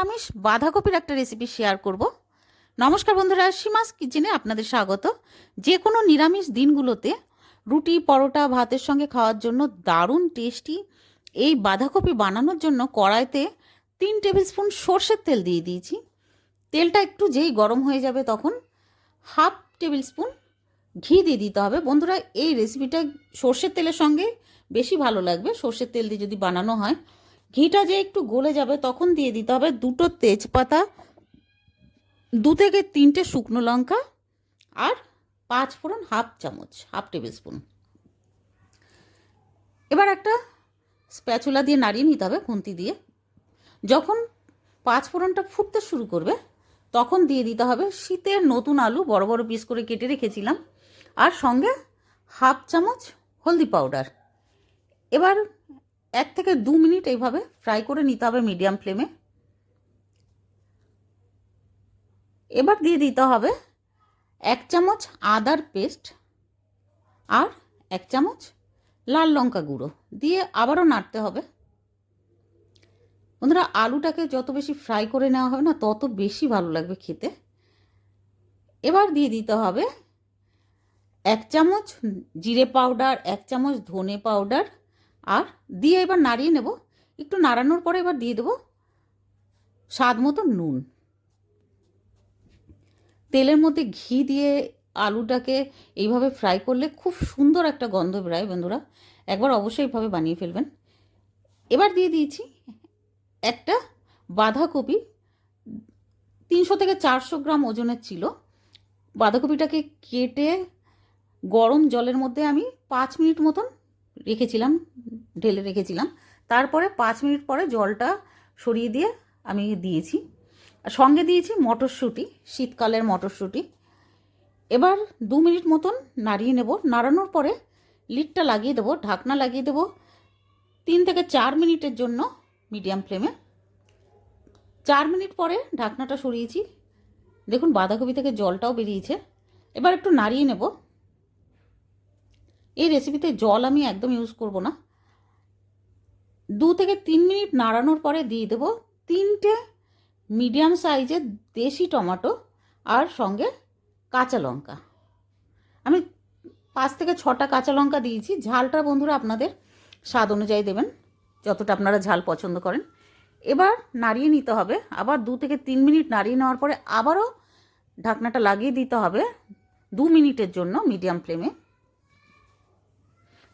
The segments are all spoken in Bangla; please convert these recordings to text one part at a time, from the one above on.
নিরামিষ বাঁধাকপির একটা রেসিপি শেয়ার করব। নমস্কার বন্ধুরা, সীমাস কিচেনে আপনাদের স্বাগত। যে কোনো নিরামিষ দিনগুলোতে রুটি, পরোটা, ভাতের সঙ্গে খাওয়ার জন্য দারুণ টেস্টি এই বাঁধাকপি বানানোর জন্য কড়াইতে 3 টেবিল স্পুন সর্ষের তেল দিয়ে দিয়েছি। তেলটা একটু যেই গরম হয়ে যাবে তখন হাফ টেবিল স্পুন ঘি দিয়ে দিতে হবে। বন্ধুরা, এই রেসিপিটা সর্ষের তেলের সঙ্গে বেশি ভালো লাগবে সর্ষের তেল দিয়ে যদি বানানো হয়। ঘিটা যে একটু গলে যাবে তখন দিয়ে দিতে হবে 2টো তেজপাতা, 2 থেকে 3টে শুকনো লঙ্কা আর 5 ফোড়ন হাফ টেবিল স্পুন। এবার একটা স্প্যাচুলা দিয়ে নাড়িয়ে নিতে হবে খুন্তি দিয়ে। যখন 5 ফোড়নটা ফুটতে শুরু করবে তখন দিয়ে দিতে হবে শীতের নতুন আলু বড় বড় পিস করে কেটে রেখেছিলাম, আর সঙ্গে হাফ চামচ হলদি পাউডার। এবার 1 থেকে 2 মিনিট এইভাবে ফ্রাই করে নিতে হবে মিডিয়াম ফ্লেমে। এবার দিয়ে দিতে হবে 1 চামচ আদার পেস্ট আর 1 চামচ লাল লঙ্কা গুঁড়ো দিয়ে আবারও নাড়তে হবে। বন্ধুরা, আলুটাকে যত বেশি ফ্রাই করে নেওয়া হবে না তত বেশি ভালো লাগবে খেতে। এবার দিয়ে দিতে হবে 1 চামচ জিরে পাউডার, 1 চামচ ধনে পাউডার আর দিয়ে এবার নাড়িয়ে নেব। একটু নাড়ানোর পরে এবার দিয়ে দেব স্বাদ মতো নুন। তেলের মধ্যে ঘি দিয়ে আলুটাকে এইভাবে ফ্রাই করলে খুব সুন্দর একটা গন্ধ বেরোয়। বন্ধুরা, একবার অবশ্যই এইভাবে বানিয়ে ফেলবেন। এবার দিয়ে দিয়েছি একটা বাঁধাকপি, 300 থেকে 400 গ্রাম ওজনের ছিল। বাঁধাকপিটাকে কেটে গরম জলের মধ্যে আমি 5 মিনিট মতন ঢেলে রেখেছিলাম। তারপরে 5 মিনিট পরে জলটা সরিয়ে দিয়ে আমি দিয়েছি। আর সঙ্গে দিয়েছি মটরশুঁটি, শীতকালের মটরশুঁটি। এবার 2 মিনিট মতন নাড়িয়ে নেব। নাড়ানোর পরে লিডটা লাগিয়ে দেবো, ঢাকনা লাগিয়ে দেবো 3 থেকে 4 মিনিটের জন্য মিডিয়াম ফ্লেমে। 4 মিনিট পরে ঢাকনাটা সরিয়েছি, দেখুন বাঁধাকপি থেকে জলটাও বেরিয়েছে। এবার একটু নাড়িয়ে নেব। এই রেসিপিতে জল আমি একদম ইউজ করব না। 2 থেকে 3 মিনিট নাড়ানোর পরে দিয়ে দেবো 3টে মিডিয়াম সাইজের দেশি টমেটো আর সঙ্গে কাঁচা লঙ্কা। আমি 5 থেকে 6টা কাঁচা লঙ্কা দিয়েছি। ঝালটা বন্ধুরা আপনাদের স্বাদ অনুযায়ী দেবেন, যতটা আপনারা ঝাল পছন্দ করেন। এবার নাড়িয়ে নিতে হবে। আবার 2 থেকে 3 মিনিট নাড়িয়ে নেওয়ার পরে আবারও ঢাকনাটা লাগিয়ে দিতে হবে 2 মিনিটের জন্য মিডিয়াম ফ্লেমে।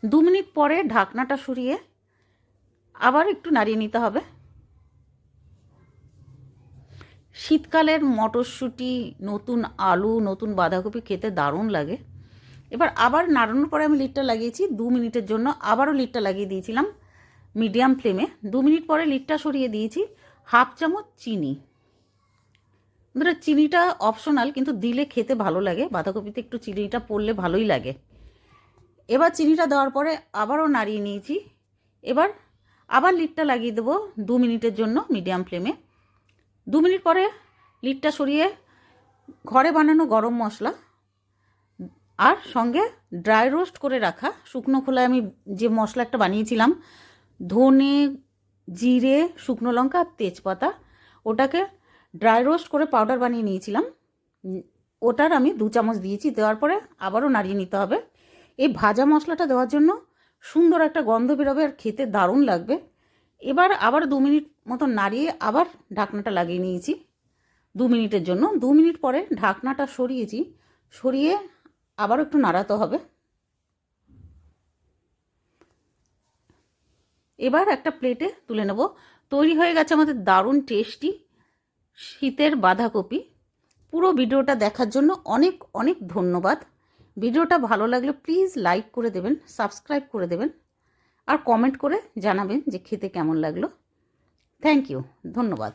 2 মিনিট পরে ঢাকনাটা সরিয়ে আবার একটু নাড়িয়ে নিতে হবে। শীতকালের মটরশুঁটি, নতুন আলু, নতুন বাঁধাকপি খেতে দারুণ লাগে। এবার আবার নাড়ানোর পরে আমি লিডটা লাগিয়েছি 2 মিনিটের জন্য। আবারও লিডটা লাগিয়ে দিয়েছিলাম মিডিয়াম ফ্লেমে। 2 মিনিট পরে লিডটা সরিয়ে দিয়েছি। হাফ চামচ চিনি। বন্ধুরা, চিনিটা অপশনাল, কিন্তু দিলে খেতে ভালো লাগে। বাঁধাকপিতে একটু চিনিটা পড়লে ভালোই লাগে। এবার চিনিটা দেওয়ার পরে আবারও নাড়িয়ে নিয়েছি। এবার আবার লিডটা লাগিয়ে দেবো 2 মিনিটের জন্য মিডিয়াম ফ্লেমে। 2 মিনিট পরে লিডটা সরিয়ে ঘরে বানানো গরম মশলা আর সঙ্গে ড্রাই রোস্ট করে রাখা শুকনো খোলায় আমি যে মশলা একটা বানিয়েছিলাম, ধনে, জিরে, শুকনো লঙ্কা আর তেজপাতা, ওটাকে ড্রাই রোস্ট করে পাউডার বানিয়ে নিয়েছিলাম, ওটার আমি 2 চামচ দিয়েছি। দেওয়ার পরে আবারও নাড়িয়ে নিতে হবে। এই ভাজা মশলাটা দেওয়ার জন্য সুন্দর একটা গন্ধ বেরোবে আর খেতে দারুণ লাগবে। এবার আবার 2 মিনিট মতো নাড়িয়ে আবার ঢাকনাটা লাগিয়ে নিয়েছি 2 মিনিটের জন্য। 2 মিনিট পরে ঢাকনাটা সরিয়ে আবার একটু নাড়াতে হবে। এবার একটা প্লেটে তুলে নেব। তৈরি হয়ে গেছে আমাদের দারুণ টেস্টি শীতের বাঁধাকপি। পুরো ভিডিওটা দেখার জন্য অনেক অনেক ধন্যবাদ। ভিডিওটা ভালো লাগলে প্লিজ লাইক করে দেবেন, সাবস্ক্রাইব করে দেবেন আর কমেন্ট করে জানাবেন যে খেতে কেমন লাগলো। থ্যাংক ইউ, ধন্যবাদ।